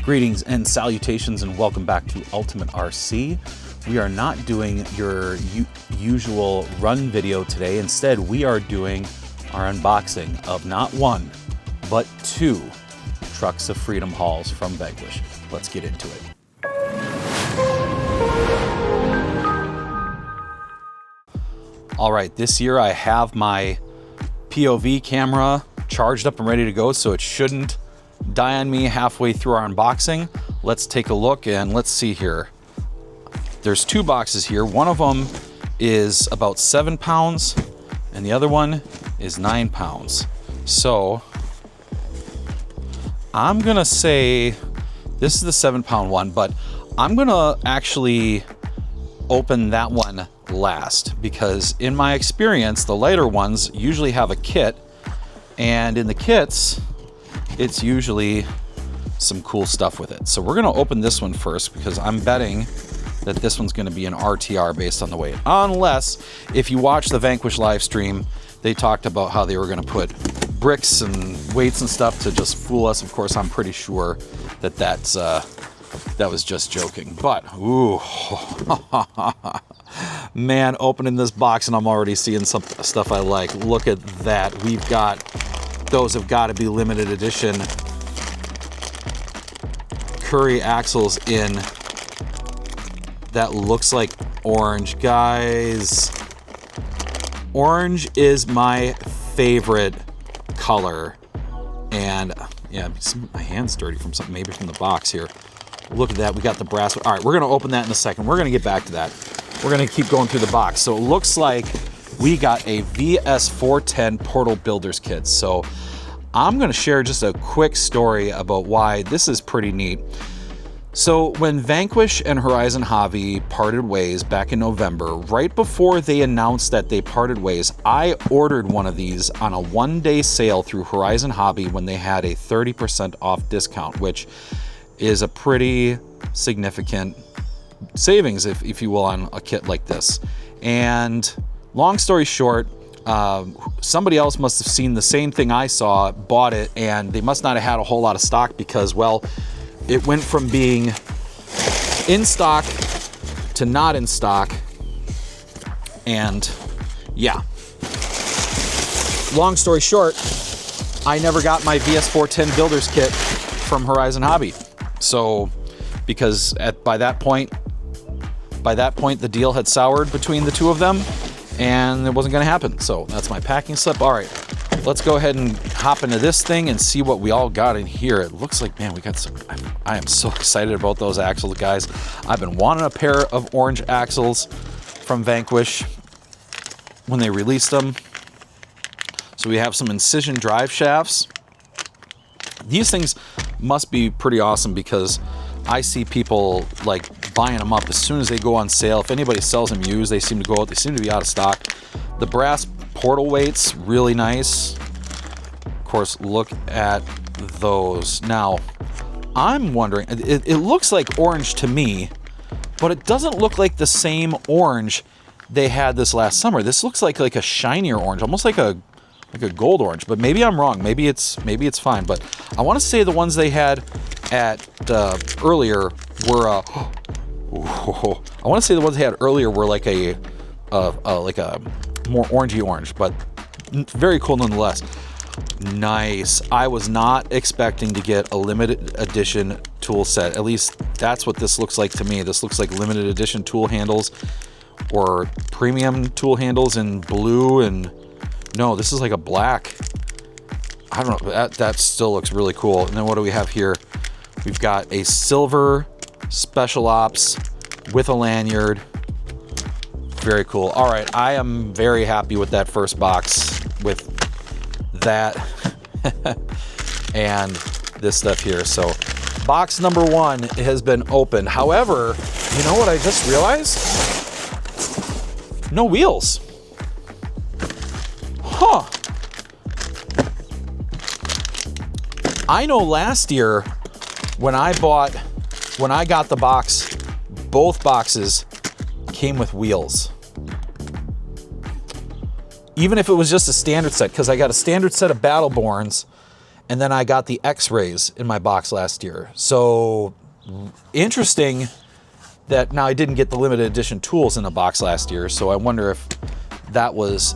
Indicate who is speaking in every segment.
Speaker 1: Greetings and salutations and welcome back to Ultimate RC. We are not doing your usual run video today. Instead, we are doing our unboxing of not one, but two Trucks of Freedom hauls from Vanquish. Let's get into it. All right, this year I have my POV camera charged up and ready to go, so it shouldn't die on me halfway through our unboxing. Let's take a look and let's see here. There's two boxes here. One of them is about 7 pounds and the other one is 9 pounds. So I'm gonna say this is the 7 pound one, but I'm gonna actually open that one last because in my experience, the lighter ones usually have a kit, and in the kits, it's usually some cool stuff with it. So we're gonna open this one first because I'm betting that this one's gonna be an RTR based on the weight. Unless, if you watch the Vanquish live stream, they talked about how they were gonna put bricks and weights and stuff to just fool us. Of course, I'm pretty sure that that was just joking. But, ooh, man, opening this box and I'm already seeing some stuff I like. Look at that. We've got, those have got to be limited edition Curry axles in that looks like orange. Guys, orange is my favorite color, and yeah, my hand's dirty from something, maybe from the box here. Look at that. We got the brass. All right, we're gonna open that in a second. We're gonna get back to that. We're gonna keep going through the box. So it looks like we got a VS410 Portal Builders Kit. So I'm gonna share just a quick story about why this is pretty neat. So when Vanquish and Horizon Hobby parted ways back in November, right before they announced that they parted ways, I ordered one of these on a one-day sale through Horizon Hobby when they had a 30% off discount, which is a pretty significant savings, if you will, on a kit like this. And long story short, somebody else must have seen the same thing I saw, bought it, and they must not have had a whole lot of stock because, well, it went from being in stock to not in stock. And yeah, long story short, I never got my VS410 Builders Kit from Horizon Hobby. So, because by that point, the deal had soured between the two of them, and it wasn't going to happen. So that's my packing slip. All right, let's go ahead and hop into this thing and see what we all got in here. It looks like, man, we got some. I am so excited about those axles, guys. I've been wanting a pair of orange axles from Vanquish when they released them. So we have some incision drive shafts. These things must be pretty awesome because I see people like buying them up as soon as they go on sale. If anybody sells them used, they seem to go out. They seem to be out of stock. The brass portal weights, really nice. Of course, look at those. Now, I'm wondering, it looks like orange to me, but it doesn't look like the same orange they had this last summer. This looks like a shinier orange, almost like a gold orange, but maybe I'm wrong. Maybe it's fine. But I want to say the ones they had at earlier were I want to say the ones they had earlier were like a more orangey orange, but very cool nonetheless. Nice. I was not expecting to get a limited edition tool set. At least that's what this looks like to me. This looks like limited edition tool handles or premium tool handles in blue, and no, this is like a black. I don't know, that still looks really cool. And then what do we have here? We've got a silver Special Ops with a lanyard. Very cool. All right, I am very happy with that first box with that and this stuff here. So box number one has been opened. However, you know what I just realized? No wheels. Huh. I know last year when I got the box, both boxes came with wheels. Even if it was just a standard set, because I got a standard set of Battleborns And then I got the X-rays in my box last year. So interesting that now I didn't get the limited edition tools in a box last year. So I wonder if that was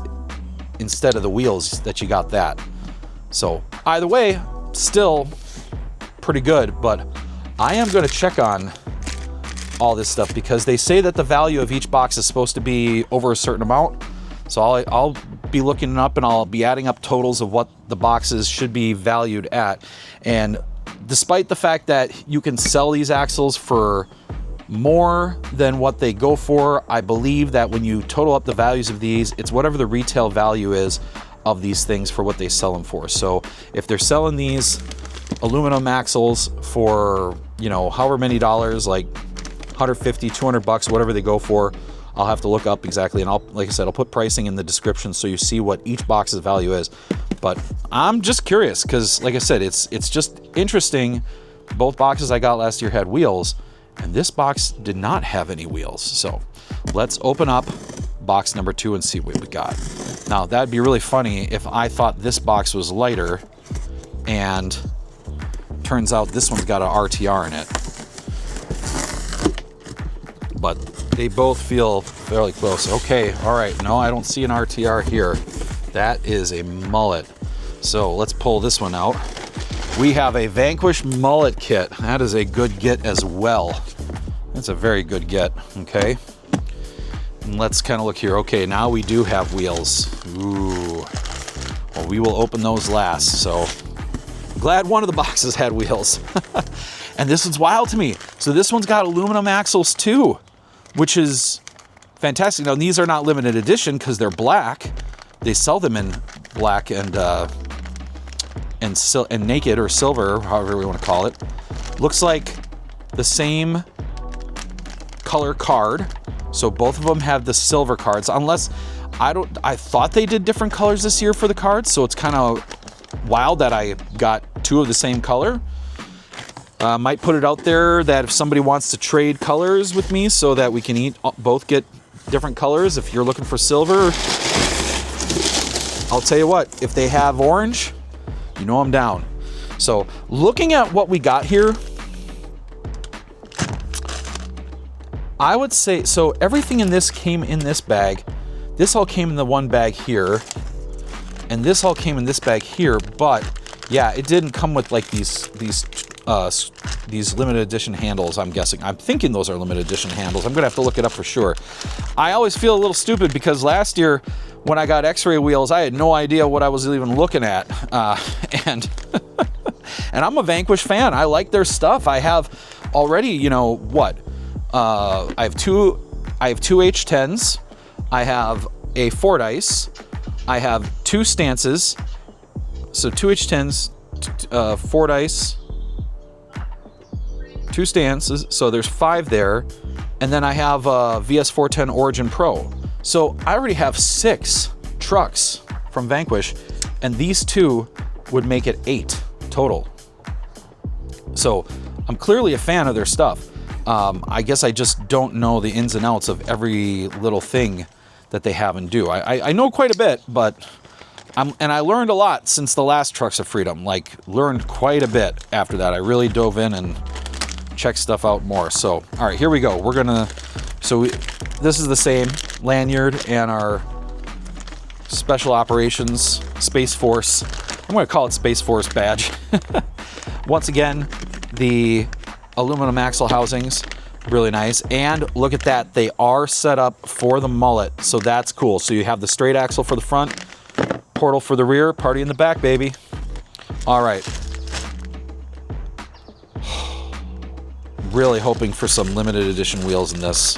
Speaker 1: instead of the wheels that you got that. So either way, still pretty good, but I am going to check on all this stuff because they say that the value of each box is supposed to be over a certain amount. So I'll be looking up and I'll be adding up totals of what the boxes should be valued at. And despite the fact that you can sell these axles for more than what they go for, I believe that when you total up the values of these, it's whatever the retail value is of these things for what they sell them for. So if they're selling these aluminum axles for, you know, however many dollars, like 150, 200 bucks, whatever they go for, I'll have to look up exactly. And like I said, I'll put pricing in the description so you see what each box's value is. But I'm just curious because, like I said, it's just interesting. Both boxes I got last year had wheels, and this box did not have any wheels. So let's open up box number 2 and see what we got. Now, that'd be really funny if I thought this box was lighter, and turns out this one's got an RTR in it. But they both feel fairly close. Okay, all right. No, I don't see an RTR here. That is a mullet. So let's pull this one out. We have a Vanquish mullet kit. That is a good get as well. That's a very good get, okay? And let's kind of look here. Okay, now we do have wheels. Ooh. Well, we will open those last, so I'm glad one of the boxes had wheels. And this one's wild to me. So this one's got aluminum axles too, which is fantastic. Now, these are not limited edition because they're black. They sell them in black and naked or silver, however we want to call it. Looks like the same color card. So both of them have the silver cards, unless I thought they did different colors this year for the cards. So it's kind of wild that I got 2 of the same color. Might put it out there that if somebody wants to trade colors with me so that we can both get different colors. If you're looking for silver, I'll tell you what, if they have orange, you know I'm down. So looking at what we got here, I would say, so everything in this came in this bag. This all came in the one bag here, and this all came in this bag here, but yeah, it didn't come with like these limited edition handles, I'm guessing. I'm thinking those are limited edition handles. I'm gonna have to look it up for sure. I always feel a little stupid because last year when I got X-ray wheels, I had no idea what I was even looking at. And I'm a Vanquish fan. I like their stuff. I have already, you know, what? I have two H10s. I have a Fordyce. I have 2 stances. So 2 H10s, Fordyce, 2 stances, so there's 5 there, and then I have a VS410 Origin Pro. So I already have 6 trucks from Vanquish, and these 2 would make it 8 total. So I'm clearly a fan of their stuff. I guess I just don't know the ins and outs of every little thing that they have and do. I know quite a bit, but and I learned a lot since the last Trucks of Freedom. Like, learned quite a bit after that. I really dove in and checked stuff out more. So, all right, here we go. We're gonna. This is the same lanyard and our Special Operations Space Force. I'm gonna call it Space Force badge. Once again, the aluminum axle housings, really nice. And look at that, they are set up for the mullet, so that's cool. So you have the straight axle for the front, portal for the rear, party in the back, baby. All right. Really hoping for some limited edition wheels in this.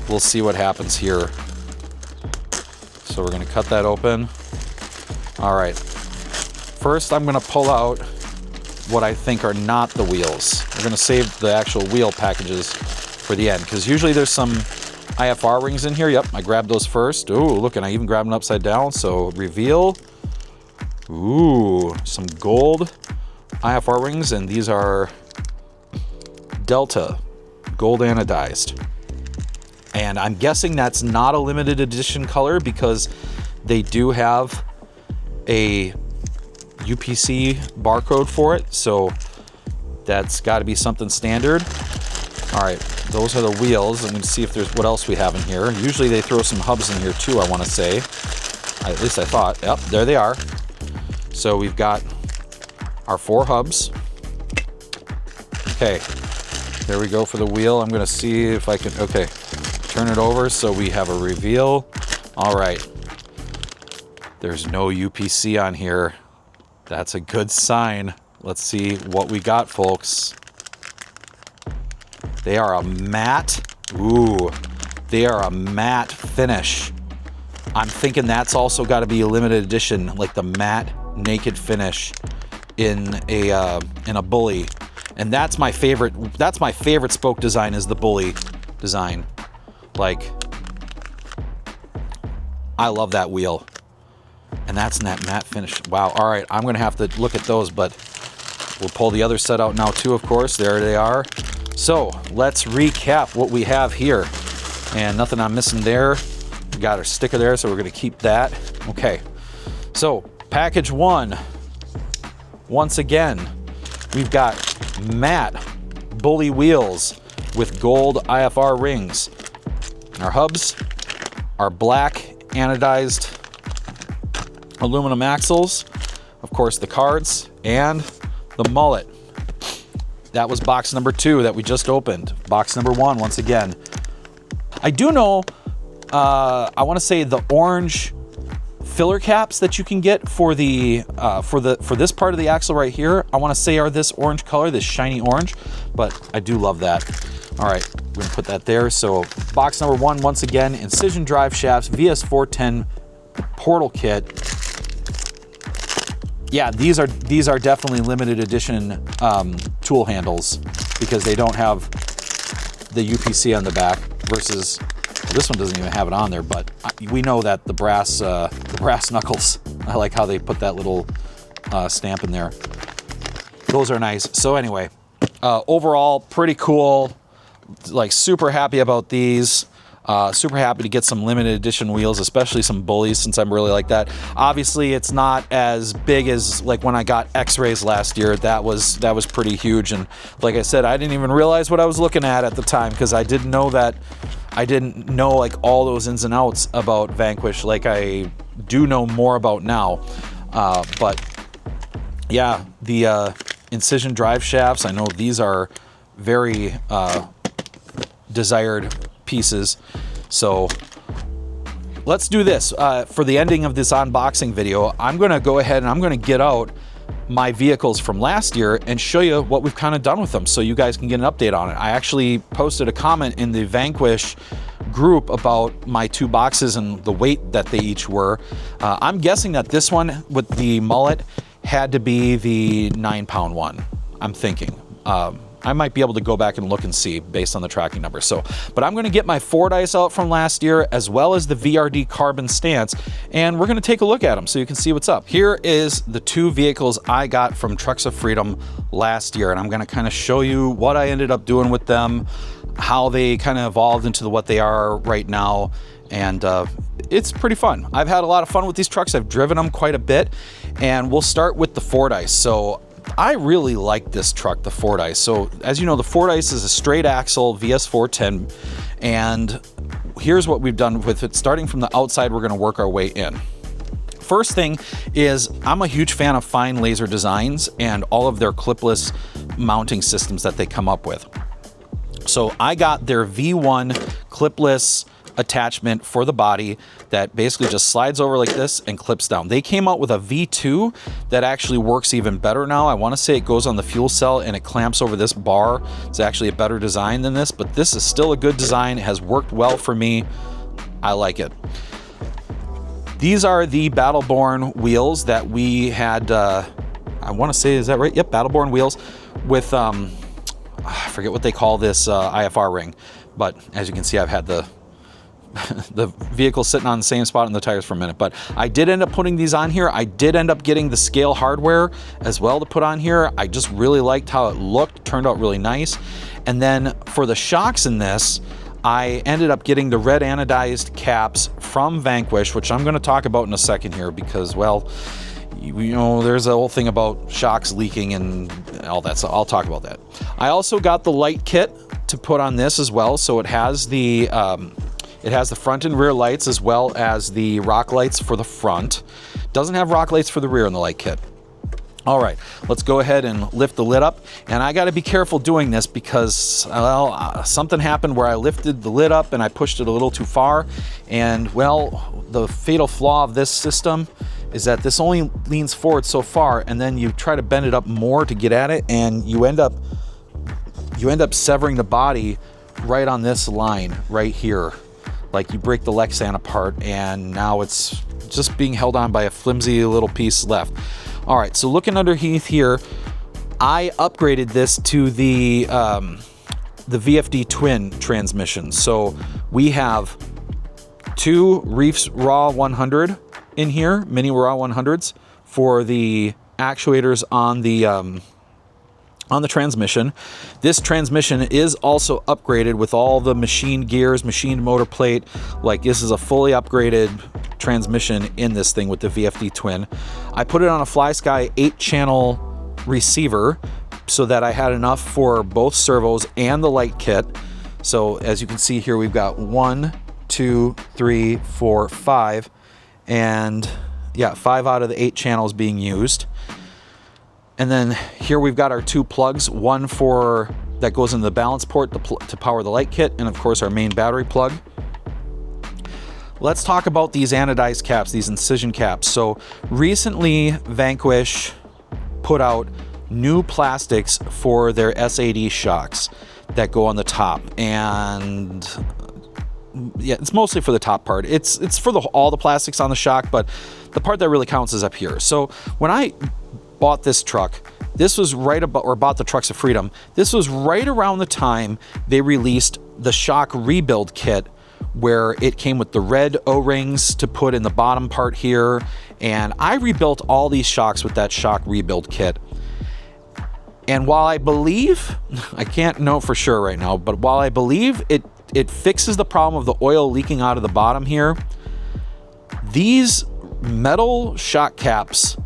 Speaker 1: We'll see what happens here. So we're gonna cut that open. All right. First, I'm gonna pull out what I think are not the wheels. We're gonna save the actual wheel packages for the end, because usually there's some IFR rings in here. Yep, I grabbed those first. Ooh, look, and I even grabbed them upside down. So reveal. Ooh, some gold IFR rings, and these are Delta, gold anodized. And I'm guessing that's not a limited edition color because they do have a UPC barcode for it, so that's got to be something standard. All right, those are the wheels. I'm going to see if there's what else we have in here. Usually they throw some hubs in here too, I want to say. At least I thought. Yep, there they are. So we've got our 4 hubs. Okay, there we go for the wheel. I'm going to see if I can, okay, turn it over so we have a reveal. All right. There's no UPC on here. That's a good sign. Let's see what we got, folks. They are a matte. Ooh, they are a matte finish. I'm thinking that's also got to be a limited edition, like the matte naked finish in a bully. And that's my favorite. That's my favorite spoke design, is the bully design. Like, I love that wheel. And that's in that matte finish. Wow. All right, I'm gonna have to look at those, but we'll pull the other set out now too, of course. There they are. So let's recap what we have here. And nothing I'm missing there. We got our sticker there, so we're gonna keep that. Okay. So package 1. Once again, we've got matte bully wheels with gold IFR rings. Our hubs are black anodized aluminum axles. Of course, the cards and the mullet. That was box number 2 that we just opened. Box number 1, once again. I do know, I want to say the orange filler caps that you can get for the for this part of the axle right here, I want to say are this orange color, this shiny orange, but I do love that. All right, we're gonna put that there. So box number 1, once again, Incision drive shafts, VS410 portal kit. Yeah, these are definitely limited edition tool handles, because they don't have the UPC on the back, versus this one doesn't even have it on there, but we know that the brass knuckles, I like how they put that little stamp in there. Those are nice. So anyway, overall pretty cool. Like, super happy about these. Super happy to get some limited edition wheels, especially some bullies, since I'm really like that. Obviously, it's not as big as like when I got X-rays last year. That was pretty huge, and like I said, I didn't even realize what I was looking at the time, because I didn't know like all those ins and outs about Vanquish like I do know more about now. But yeah, the Incision drive shafts, I know these are very desired pieces. So let's do this. For the ending of this unboxing video, I'm going to go ahead and I'm going to get out my vehicles from last year and show you what we've kind of done with them, so you guys can get an update on it. I actually posted a comment in the Vanquish group about my 2 boxes and the weight that they each were. I'm guessing that this one with the mullet had to be the 9-pound one, I'm thinking. I might be able to go back and look and see based on the tracking number. So, but I'm going to get my Fordyce out from last year, as well as the VRD carbon stance, and we're going to take a look at them so you can see what's up. Here is the 2 vehicles I got from Trucks of Freedom last year, and I'm going to kind of show you what I ended up doing with them, how they kind of evolved into what they are right now, and it's pretty fun. I've had a lot of fun with these trucks. I've driven them quite a bit, and we'll start with the Fordyce. So I really like this truck, the Fordyce. So as you know, the Fordyce is a straight axle VS410, and here's what we've done with it. Starting from the outside, we're going to work our way in. First thing is, I'm a huge fan of Fine Laser Designs and all of their clipless mounting systems that they come up with. So I got their V1 clipless attachment for the body that basically just slides over like this and clips down. They came out with a V2 that actually works even better now. I want to say it goes on the fuel cell and it clamps over this bar. It's actually a better design than this, but this is still a good design. It has worked well for me. I like it. These are the Battleborn wheels that we had, I want to say, is that right? Yep, Battleborn wheels with, I forget what they call this IFR ring, but as you can see, I've had the vehicle sitting on the same spot in the tires for a minute, but I did end up putting these on here. I did end up getting the scale hardware as well to put on here. I just really liked how it looked, turned out really nice. And then for the shocks in this, I ended up getting the red anodized caps from Vanquish, which I'm going to talk about in a second here, because, well, you know, there's a whole thing about shocks leaking and all that, so I'll talk about that. I also got the light kit to put on this as well, so it has the front and rear lights as well as the rock lights for the front. Doesn't have rock lights for the rear in the light kit. All right, let's go ahead and lift the lid up. And I gotta be careful doing this because, well, something happened where I lifted the lid up and I pushed it a little too far. And, well, the fatal flaw of this system is that this only leans forward so far, and then you try to bend it up more to get at it, and you end up severing the body right on this line right here. Like you break the Lexan apart, and now it's just being held on by a flimsy little piece left. All right, so looking underneath here, I upgraded this to the VFD twin transmission. So we have two Reefs Raw 100 in here, mini Raw 100s for the actuators on the transmission. This transmission is also upgraded with all the machined gears, machined motor plate. Like, this is a fully upgraded transmission in this thing with the VFD twin. I put it on a FlySky 8-channel receiver so that I had enough for both servos and the light kit. So as you can see here, we've got 1, 2, 3, 4, 5, and yeah, 5 out of the 8 channels being used. And then here we've got our 2 plugs, one for that goes into the balance port to power the light kit, and of course our main battery plug. Let's talk about these anodized caps, these incision caps. So recently Vanquish put out new plastics for their SAD shocks that go on the top, and yeah, it's mostly for the top part. It's for all the plastics on the shock, but the part that really counts is up here. So when I bought this truck, this was right about, or bought the Trucks of Freedom, this was right around the time they released the shock rebuild kit, where it came with the red O-rings to put in the bottom part here. And I rebuilt all these shocks with that shock rebuild kit. And while I believe, I can't know for sure right now, but while I believe it fixes the problem of the oil leaking out of the bottom here, these metal shock caps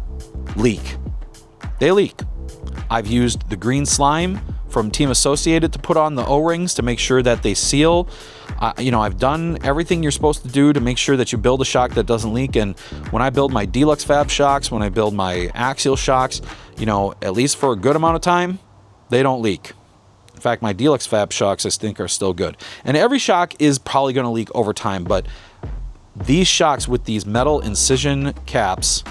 Speaker 1: leak. They leak. I've used the green slime from Team Associated to put on the O-rings to make sure that they seal. You know, I've done everything you're supposed to do to make sure that you build a shock that doesn't leak. And when I build my Deluxe Fab shocks, when I build my axial shocks, you know, at least for a good amount of time, they don't leak. In fact, my Deluxe Fab shocks, I think, are still good. And every shock is probably going to leak over time, but these shocks with these metal incision caps,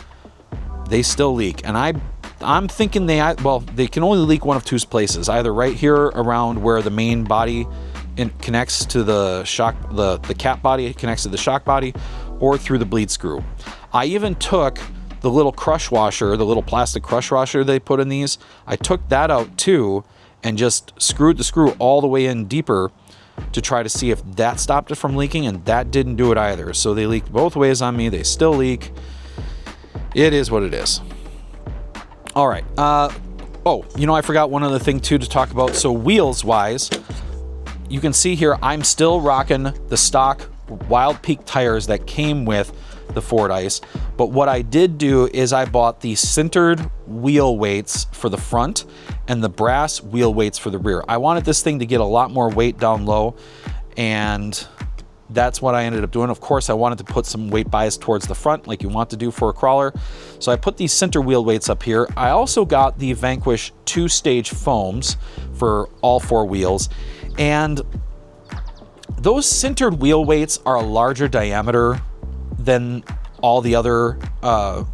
Speaker 1: they still leak. And I'm thinking they can only leak one of 2 places, either right here around where the main body connects to the shock, the cap body connects to the shock body, or through the bleed screw. I even took the little crush washer, the little plastic crush washer they put in these, I took that out too and just screwed the screw all the way in deeper to try to see if that stopped it from leaking, and that didn't do it either. So they leaked both ways on me. They still leak. It is what it is. All right. Oh, you know, I forgot one other thing too to talk about. So wheels wise, you can see here I'm still rocking the stock Wild Peak tires that came with the Ford Ice. But what I did do is I bought the sintered wheel weights for the front and the brass wheel weights for the rear. I wanted this thing to get a lot more weight down low, and that's what I ended up doing. Of course, I wanted to put some weight bias towards the front like you want to do for a crawler. So I put these center wheel weights up here. I also got the Vanquish 2-stage foams for all 4 wheels. And those sintered wheel weights are a larger diameter than all the other, or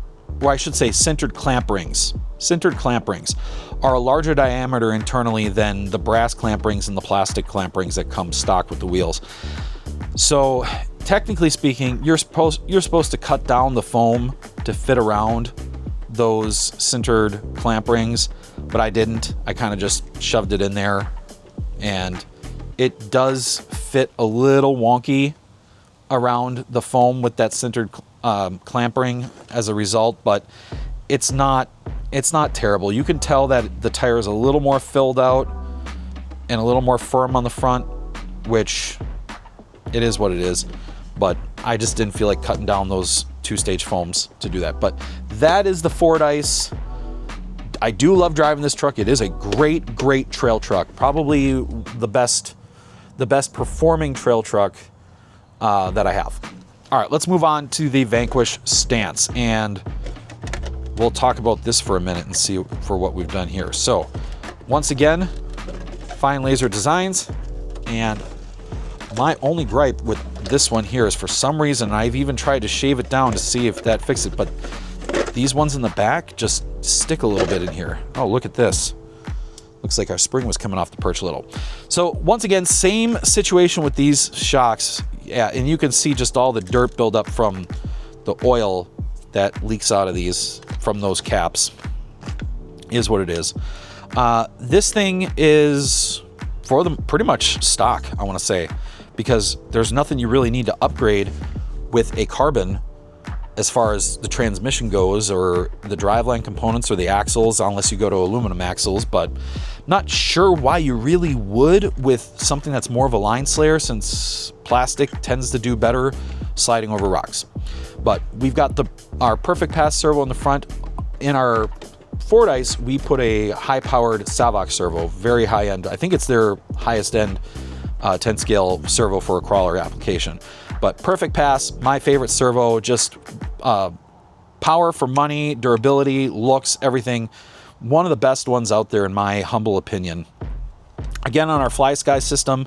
Speaker 1: I should say sintered clamp rings. Sintered clamp rings are a larger diameter internally than the brass clamp rings and the plastic clamp rings that come stock with the wheels. So technically speaking, you're supposed to cut down the foam to fit around those sintered clamp rings, but I didn't. I kind of just shoved it in there, and it does fit a little wonky around the foam with that sintered clamp ring as a result, but it's not terrible. You can tell that the tire is a little more filled out and a little more firm on the front, which it is what it is. But I just didn't feel like cutting down those 2-stage foams to do that. But that is the Fordyce. I do love driving this truck. It is a great trail truck. Probably the best performing trail truck that I have. All right, let's move on to the Vanquish stance, and we'll talk about this for a minute and see for what we've done here. So once again, fine laser designs, and my only gripe with this one here is for some reason, I've even tried to shave it down to see if that fixes it, but these ones in the back just stick a little bit in here. Oh, look at this. Looks like our spring was coming off the perch a little. So once again, same situation with these shocks. Yeah, and you can see just all the dirt buildup from the oil that leaks out of these from those caps is what it is. This thing is for them pretty much stock, I want to say, because there's nothing you really need to upgrade with a carbon as far as the transmission goes, or the driveline components, or the axles, unless you go to aluminum axles. But not sure why you really would with something that's more of a line slayer, since plastic tends to do better sliding over rocks. But we've got our Perfect Pass servo in the front. In our Fordyce, we put a high-powered Savox servo, very high-end. I think it's their highest-end 10-scale servo for a crawler application. But Perfect Pass, my favorite servo, just power for money, durability, looks, everything. One of the best ones out there in my humble opinion. Again, on our Fly Sky system,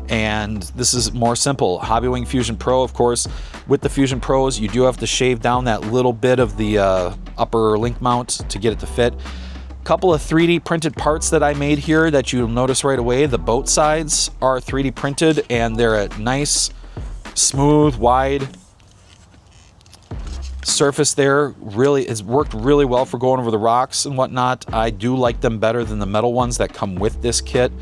Speaker 1: and this is more simple. Hobbywing Fusion Pro, of course. With the Fusion Pros, you do have to shave down that little bit of the upper link mount to get it to fit. Couple of 3D printed parts that I made here that you'll notice right away. The boat sides are 3D printed, and they're a nice, smooth, wide surface there. Really, it's worked really well for going over the rocks and whatnot. I do like them better than the metal ones that come with this kit.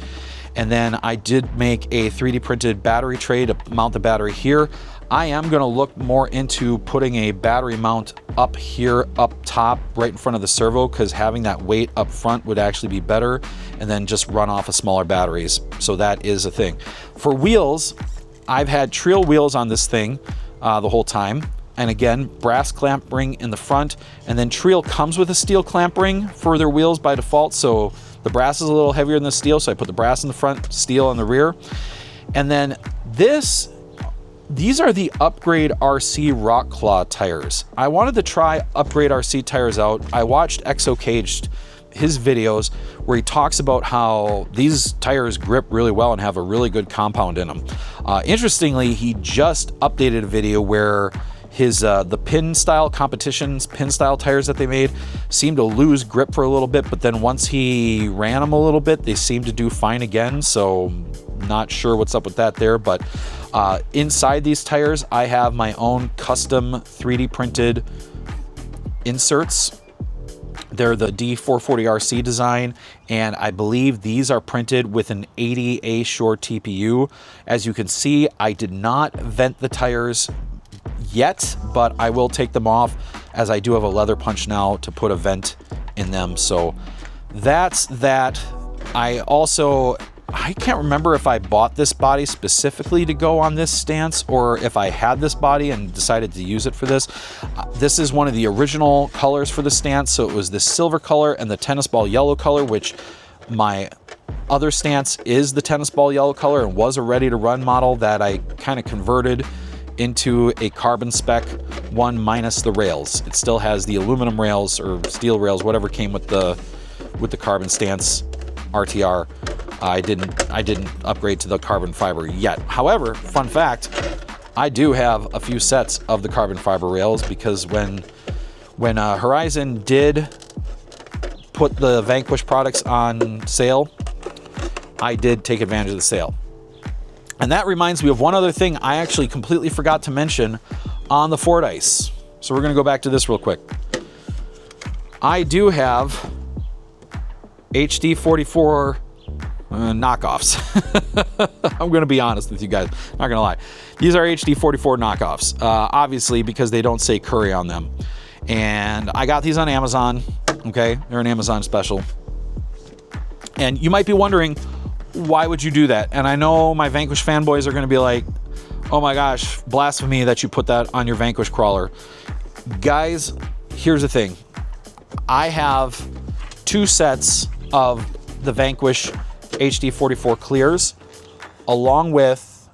Speaker 1: And then I did make a 3D printed battery tray to mount the battery here. I am going to look more into putting a battery mount up here, up top, right in front of the servo, because having that weight up front would actually be better, and then just run off of smaller batteries. So that is a thing. For wheels, I've had Trio wheels on this thing the whole time. And again, brass clamp ring in the front, and then Trio comes with a steel clamp ring for their wheels by default. So the brass is a little heavier than the steel, so I put the brass in the front, steel in the rear. And then these are the Upgrade RC Rock Claw tires. I wanted to try Upgrade RC tires out. I watched Exo Caged, his videos, where he talks about how these tires grip really well and have a really good compound in them. Interestingly, he just updated a video where his the pin style tires that they made seemed to lose grip for a little bit, but then once he ran them a little bit, they seemed to do fine again. So not sure what's up with that there. But inside these tires, I have my own custom 3D printed inserts. They're the D440RC design, and I believe these are printed with an 80A Shore TPU. As you can see, I did not vent the tires yet, but I will take them off, as I do have a leather punch now to put a vent in them. So that's that. I can't remember if I bought this body specifically to go on this stance, or if I had this body and decided to use it for this. This is one of the original colors for the stance, so it was the silver color and the tennis ball yellow color, which my other stance is the tennis ball yellow color, and was a ready to run model that I kind of converted into a carbon spec one minus the rails. It still has the aluminum rails or steel rails, whatever came with the carbon stance RTR. I didn't upgrade to the carbon fiber yet. However, fun fact, I do have a few sets of the carbon fiber rails, because when Horizon did put the Vanquish products on sale, I did take advantage of the sale. And that reminds me of one other thing I actually completely forgot to mention on the Fordyce. So we're going to go back to this real quick. I do have HD44 knockoffs. I'm going to be honest with you guys. Not going to lie. These are HD44 knockoffs, obviously, because they don't say Curry on them. And I got these on Amazon. Okay, they're an Amazon special. And you might be wondering, why would you do that? And I know my Vanquish fanboys are going to be like, Oh my gosh, blasphemy that you put that on your Vanquish crawler. Guys, here's the thing. I have 2 sets of the Vanquish HD 44 clears along with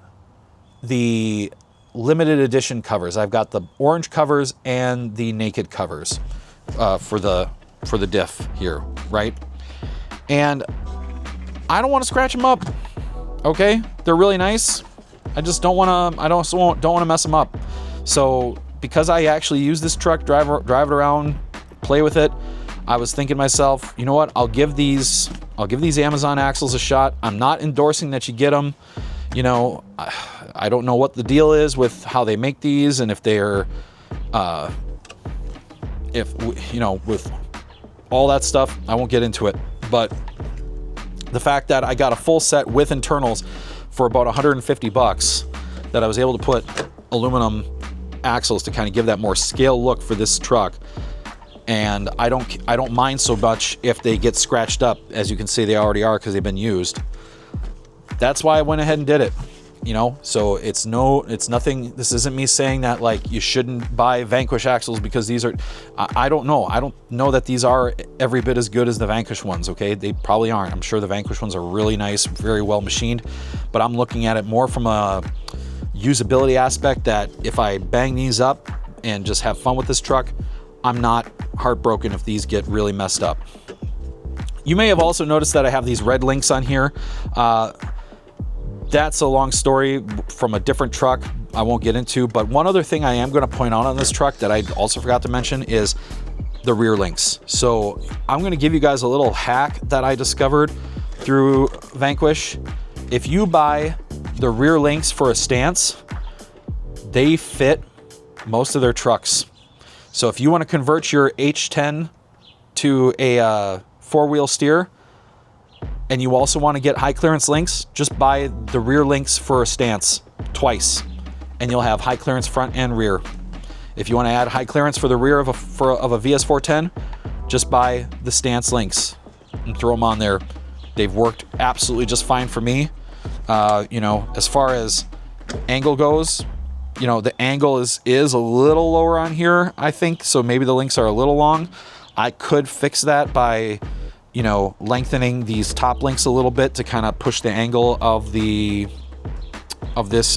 Speaker 1: the limited edition covers. I've got the orange covers and the naked covers for the diff here, right? And I don't want to scratch them up. Okay, they're really nice. I just don't want to. I don't want to mess them up. So because I actually use this truck, drive it around, play with it, I was thinking to myself, you know what? I'll give these Amazon axles a shot. I'm not endorsing that you get them. You know, I don't know what the deal is with how they make these, and if they're, with all that stuff, I won't get into it. But the fact that I got a full set with internals for about $150, that I was able to put aluminum axles to kind of give that more scale look for this truck. And I don't mind so much if they get scratched up. As you can see, they already are because they've been used. That's why I went ahead and did it, you know. So it's nothing. This isn't me saying that like you shouldn't buy Vanquish axles because these are. I don't know. I don't know that these are every bit as good as the Vanquish ones. Okay, they probably aren't. I'm sure the Vanquish ones are really nice, very well machined. But I'm looking at it more from a usability aspect. That if I bang these up and just have fun with this truck, I'm not heartbroken if these get really messed up. You may have also noticed that I have these red links on here. That's a long story from a different truck I won't get into, but one other thing I am going to point out on this truck that I also forgot to mention is the rear links. So I'm going to give you guys a little hack that I discovered through Vanquish. If you buy the rear links for a stance, they fit most of their trucks. So if you want to convert your H10 to a 4-wheel steer, and you also want to get high clearance links, just buy the rear links for a stance twice, and you'll have high clearance front and rear. If you want to add high clearance for the rear of a VS410, just buy the stance links and throw them on there. They've worked absolutely just fine for me. As far as angle goes, the angle is a little lower on here, I think, so maybe the links are a little long. I could fix that by lengthening these top links a little bit to kind of push the angle of this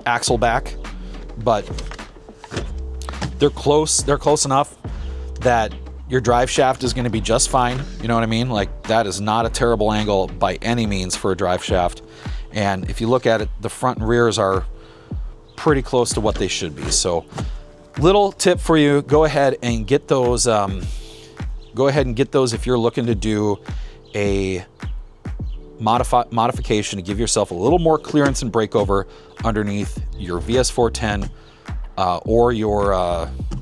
Speaker 1: axle back, but they're close enough that your drive shaft is going to be just fine. You know what I mean? Like, that is not a terrible angle by any means for a drive shaft. And if you look at it, the front and rears are pretty close to what they should be. So little tip for you, go ahead and get those if you're looking to do a modification to give yourself a little more clearance and breakover underneath your VS410 or your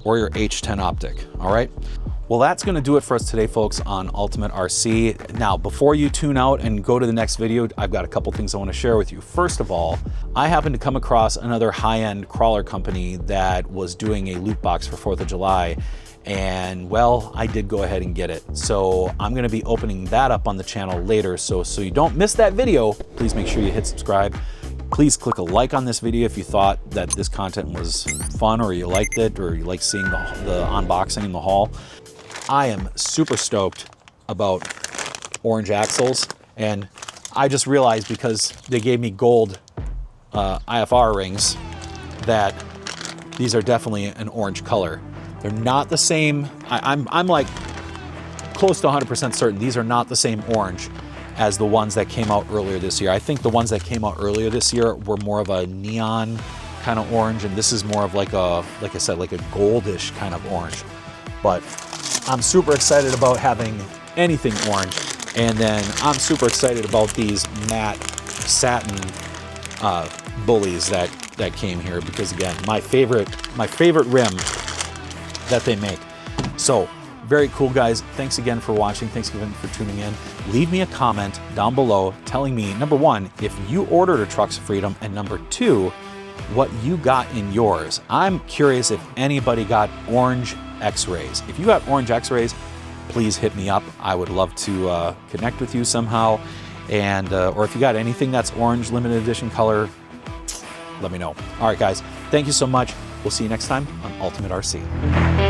Speaker 1: H10 optic. All right. Well, that's going to do it for us today, folks, on Ultimate RC. Now, before you tune out and go to the next video, I've got a couple things I want to share with you. First of all, I happened to come across another high-end crawler company that was doing a loot box for 4th of July. And well, I did go ahead and get it. So I'm going to be opening that up on the channel later. So you don't miss that video, please make sure you hit subscribe. Please click a like on this video if you thought that this content was fun, or you liked it, or you like seeing the unboxing in the haul. I am super stoked about orange axles, and I just realized because they gave me gold IFR rings that these are definitely an orange color. They're not the same. I'm like close to 100% certain these are not the same orange as the ones that came out earlier this year. I think the ones that came out earlier this year were more of a neon kind of orange, and this is more of like I said, like a goldish kind of orange. But I'm super excited about having anything orange, and then I'm super excited about these matte satin bullies that came here, because again, my favorite rim that they make. So very cool, guys. Thanks again for watching. Thanks again for tuning in. Leave me a comment down below telling me, number one, if you ordered a Trucks of Freedom, and number two, what you got in yours. I'm curious if anybody got orange X-rays. If you got orange X-rays, please hit me up. I would love to connect with you somehow. And or if you got anything that's orange limited edition color, let me know. All right, guys, thank you so much. We'll see you next time on Ultimate RC.